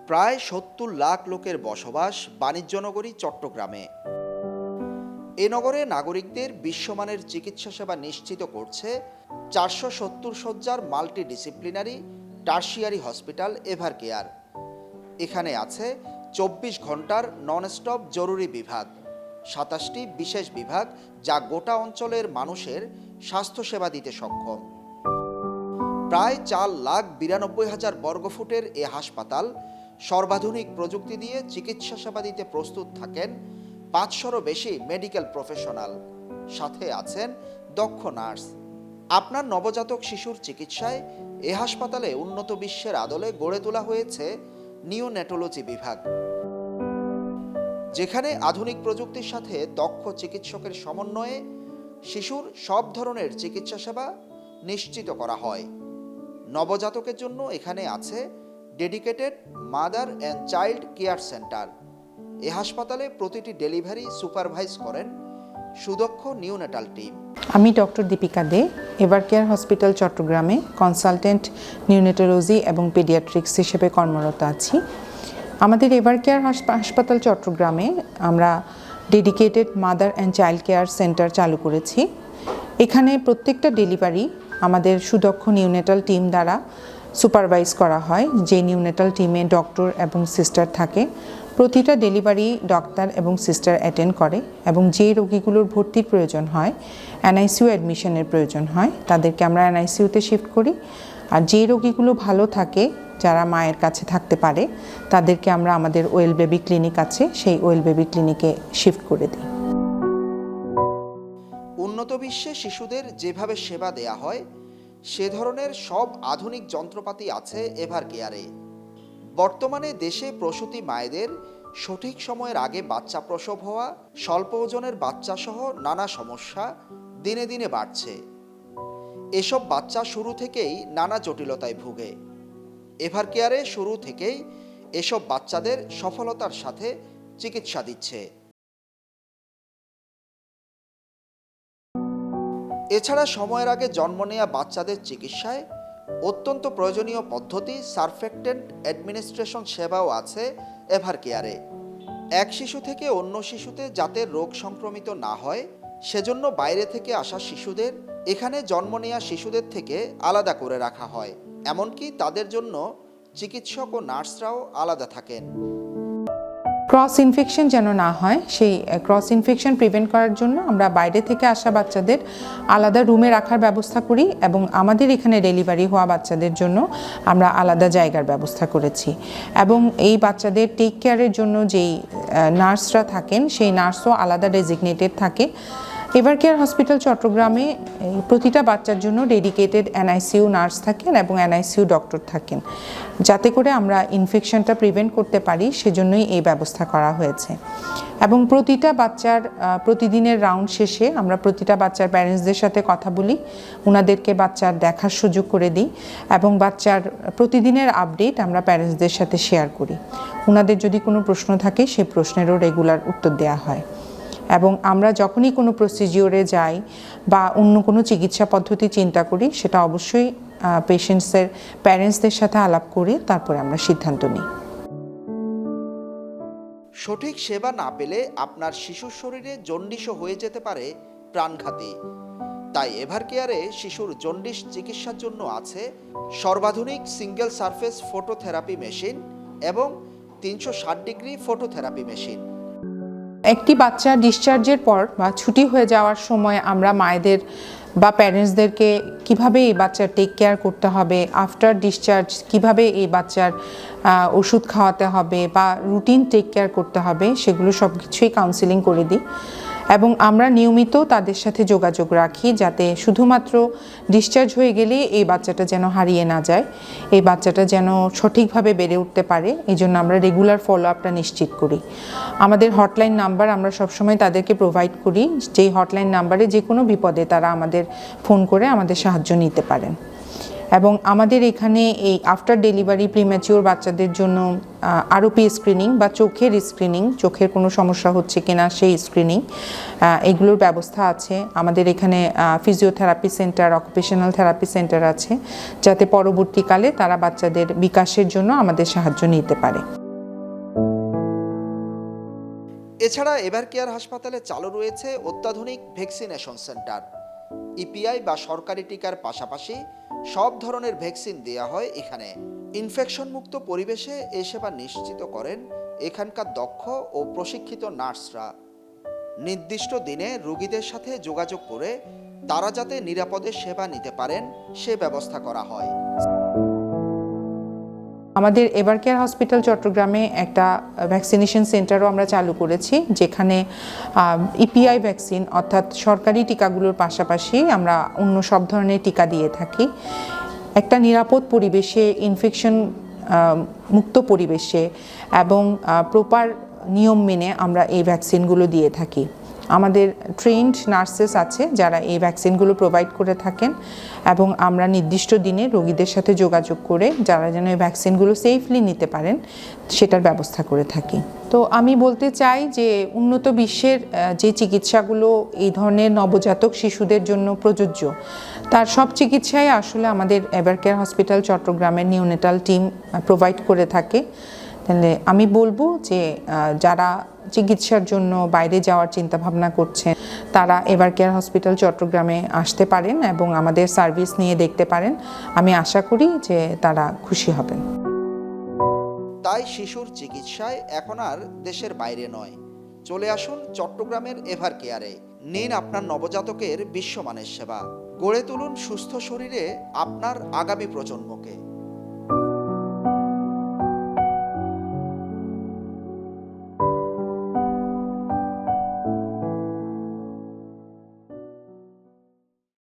প্রায় ৭০ লাখ লোকের বসবাস বাণিজ্য নগরী চট্টগ্রামে। এ নগরে নাগরিকদের বিশ্বমানের চিকিৎসা সেবা নিশ্চিত করছে ৪৭০ শয্যার মাল্টিডিসিপ্লিনারি টারশিয়ারি হসপিটাল এভারকেয়ার। এখানে আছে ২৪ ঘন্টার ননস্টপ জরুরি বিভাগ, ২৭টি বিশেষ বিভাগ যা গোটা অঞ্চলের মানুষের স্বাস্থ্যসেবা দিতে সক্ষম। প্রায় ৪,৯২,০০০ বর্গফুটের এ হাসপাতাল সর্বাধুনিক প্রযুক্তি দিয়ে চিকিৎসা সেবা দিতে প্রস্তুত থাকেন ৫০০রও বেশি মেডিকেল প্রফেশনাল, সাথে আছেন দক্ষ নার্স। আপনার নবজাতক শিশুর চিকিৎসায় এ হাসপাতালে উন্নত বিশ্বের আদলে গড়ে তোলা হয়েছে নিওনেটোলজি বিভাগ, যেখানে আধুনিক প্রযুক্তির সাথে দক্ষ চিকিৎসকের সমন্বয়ে শিশুর সব ধরনের চিকিৎসা সেবা নিশ্চিত করা হয়। নবজাতকের জন্য এখানে আছে dedicated mother and child care centre. এ হাসপাতালে প্রতিটি ডেলিভারি সুপারভাইজ করেন সুদক্ষ নিওনেটাল টিম। আমি doctor Dipika De, Evercare hospital চট্টগ্রামে কনসালটেন্ট নিওনেটোলজি এবং পেডিয়াট্রিক্স হিসেবে কর্মরত আছি। আমাদের এভারকেয়ার হাসপাতাল চট্টগ্রামে আমরা dedicated mother and child care centre চালু করেছি। এখানে প্রত্যেকটা ডেলিভারি আমাদের সুদক্ষ নিওনেটাল টিম দ্বারা সুপারভাইজ করা হয়, যে নিওনেটাল টিমে ডক্টর এবং সিস্টার থাকে। প্রতিটা ডেলিভারি ডাক্তার এবং সিস্টার অ্যাটেন্ড করে এবং যে রোগীগুলোর ভর্তির প্রয়োজন হয়, এনআইসিইউ অ্যাডমিশনের প্রয়োজন হয়, তাদেরকে আমরা এনআইসিইউতে শিফট করি। আর যে রোগীগুলো ভালো থাকে, যারা মায়ের কাছে থাকতে পারে, তাদেরকে আমরা আমাদের ওয়েল বেবি ক্লিনিক আছে, সেই ওয়েল বেবি ক্লিনিকে শিফট করে দিই। উন্নত বিশ্বে শিশুদের যেভাবে সেবা দেয়া হয় সে ধরনের সব আধুনিক যন্ত্রপাতি আছে এভারকেয়ারে। বর্তমানে দেশে প্রসূতি মায়েদের সঠিক সময়ের আগে বাচ্চা প্রসব হওয়া, স্বল্প ওজনের বাচ্চা সহ নানা সমস্যা দিনে দিনে বাড়ছে। এসব বাচ্চা শুরু থেকেই নানা জটিলতায় ভুগে। এভারকেয়ারে শুরু থেকেই এসব বাচ্চাদের সফলতার সাথে চিকিৎসা দিচ্ছে। এছাড়া সময়ের আগে জন্ম নেওয়া বাচ্চাদের চিকিৎসায় অত্যন্ত প্রয়োজনীয় পদ্ধতি সারফেক্টেন্ট অ্যাডমিনিস্ট্রেশন সেবাও আছে এভারকেয়ারে। এক শিশু থেকে অন্য শিশুতে যাতে রোগ সংক্রমিত না হয় সেজন্য বাইরে থেকে আসা শিশুদের এখানে জন্ম নেওয়া শিশুদের থেকে আলাদা করে রাখা হয়। এমনকি তাদের জন্য চিকিৎসক ও নার্সরাও আলাদা থাকেন। ক্রস ইনফেকশন যেন না হয়, সেই ক্রস ইনফেকশন প্রিভেন্ট করার জন্য আমরা বাইরে থেকে আসা বাচ্চাদের আলাদা রুমে রাখার ব্যবস্থা করি এবং আমাদের এখানে ডেলিভারি হওয়া বাচ্চাদের জন্য আমরা আলাদা জায়গার ব্যবস্থা করেছি। এবং এই বাচ্চাদের টেক কেয়ারের জন্য যেই নার্সরা থাকেন, সেই নার্সও আলাদা ডেজিগনেটেড থাকে। এভারকেয়ার হসপিটাল চট্টগ্রামে প্রতিটা বাচ্চার জন্য ডেডিকেটেড এনআইসিইউ নার্স থাকেন এবং এনআইসিইউ ডক্টর থাকেন, যাতে করে আমরা ইনফেকশনটা প্রিভেন্ট করতে পারি, সেজন্যই এই ব্যবস্থা করা হয়েছে। এবং প্রতিটা বাচ্চার প্রতিদিনের রাউন্ড শেষে আমরা প্রতিটা বাচ্চার প্যারেন্টসদের সাথে কথা বলি, ওনাদেরকে বাচ্চার দেখার সুযোগ করে দিই এবং বাচ্চার প্রতিদিনের আপডেট আমরা প্যারেন্টসদের সাথে শেয়ার করি। ওনাদের যদি কোনো প্রশ্ন থাকে সেই প্রশ্নেরও রেগুলার উত্তর দেওয়া হয়। এবং আমরা যখনই কোনো প্রসিজিওরে যাই বা অন্য কোনো চিকিৎসা পদ্ধতি চিন্তা করি, সেটা অবশ্যই পেশেন্টসের প্যারেন্টসদের সাথে আলাপ করে তারপরে আমরা সিদ্ধান্ত নিই। সঠিক সেবা না পেলে আপনার শিশুর শরীরে জন্ডিসও হয়ে যেতে পারে প্রাণঘাতী। তাই এভারকেয়ারে শিশুর জন্ডিস চিকিৎসার জন্য আছে সর্বাধুনিক সিঙ্গেল সারফেস ফটোথেরাপি মেশিন এবং ৩৬০ ডিগ্রি ফটোথেরাপি মেশিন। একটি বাচ্চা ডিসচার্জের পর বা ছুটি হয়ে যাওয়ার সময় আমরা মায়েদের বা প্যারেন্টসদেরকে কিভাবে এই বাচ্চার টেক কেয়ার করতে হবে, আফটার ডিসচার্জ কিভাবে এই বাচ্চার ওষুধ খাওয়াতে হবে বা রুটিন টেক কেয়ার করতে হবে, সেগুলো সব কিছুই কাউন্সেলিং করে দিই। এবং আমরা নিয়মিত তাদের সাথে যোগাযোগ রাখি, যাতে শুধুমাত্র ডিসচার্জ হয়ে গেলে এই বাচ্চাটা যেন হারিয়ে না যায়, এই বাচ্চাটা যেন সঠিকভাবে বেড়ে উঠতে পারে। এই জন্য আমরা রেগুলার ফলো আপটা নিশ্চিত করি। আমাদের হটলাইন নাম্বার আমরা সবসময় তাদেরকে প্রোভাইড করি, যেই হটলাইন নাম্বারে যে কোনো বিপদে তারা আমাদের ফোন করে আমাদের সাহায্য নিতে পারেন। এবং আমাদের এখানে এই আফটার ডেলিভারি প্রিম্যাচিওর বাচ্চাদের জন্য আরওপি স্ক্রিনিং বা চোখের স্ক্রিনিং, চোখের কোনো সমস্যা হচ্ছে কিনা সেই স্ক্রিনিং, এগুলোর ব্যবস্থা আছে। আমাদের এখানে physiotherapy centre, occupational therapy centre আছে, যাতে পরবর্তীকালে তারা বাচ্চাদের বিকাশের জন্য আমাদের সাহায্য নিতে পারে। এছাড়া এভার কেয়ার হাসপাতালে চালু রয়েছে অত্যাধুনিক ভ্যাকসিনেশন সেন্টার। ইপিআই বা সরকারি টিকার পাশাপাশি সব ধরনের ভ্যাকসিন দেওয়া হয় এখানে। ইনফেকশন মুক্ত পরিবেশে এই সেবা নিশ্চিত করেন এখানকার দক্ষ ও প্রশিক্ষিত নার্সরা। নির্দিষ্ট দিনে রোগীদের সাথে যোগাযোগ করে তারা যাতে নিরাপদে সেবা নিতে পারেন সে ব্যবস্থা করা হয়। আমাদের এভার কেয়ার হসপিটাল চট্টগ্রামে একটা ভ্যাকসিনেশন সেন্টারও আমরা চালু করেছি, যেখানে ইপিআই ভ্যাকসিন অর্থাৎ সরকারি টিকাগুলোর পাশাপাশি আমরা অন্য সব ধরনের টিকা দিয়ে থাকি। একটা নিরাপদ পরিবেশে, ইনফেকশন মুক্ত পরিবেশে এবং প্রপার নিয়ম মেনে আমরা এই ভ্যাকসিনগুলো দিয়ে থাকি। আমাদের ট্রেন্ড নার্সেস আছে যারা এই ভ্যাকসিনগুলো প্রোভাইড করে থাকেন, এবং আমরা নির্দিষ্ট দিনে রোগীদের সাথে যোগাযোগ করে যারা যেন এই ভ্যাকসিনগুলো সেফলি নিতে পারেন সেটার ব্যবস্থা করে থাকি। তো আমি বলতে চাই যে উন্নত বিশ্বের যে চিকিৎসাগুলো এই ধরনের নবজাতক শিশুদের জন্য প্রযোজ্য, তার সব চিকিৎসাই আসলে আমাদের এভার কেয়ার হসপিটাল চট্টগ্রামের নিওনেটাল টিম প্রোভাইড করে থাকে। তাহলে আমি বলবো যে যারা চিকিৎসার জন্য বাইরে যাওয়ার চিন্তা ভাবনা করছেন তারা এভার কেয়ার হসপিটাল চট্টগ্রামে আসতে পারেন এবং আমাদের সার্ভিস নিয়ে দেখতে পারেন। আমি আশা করি যে তারা খুশি হবেন। তাই শিশুর চিকিৎসায় এখন আর দেশের বাইরে নয়, চলে আসুন চট্টগ্রামের এভার কেয়ারে। নিন আপনার নবজাতকের বিশ্বমানের সেবা, গড়ে তুলুন সুস্থ শরীরে আপনার আগামী প্রজন্মকে।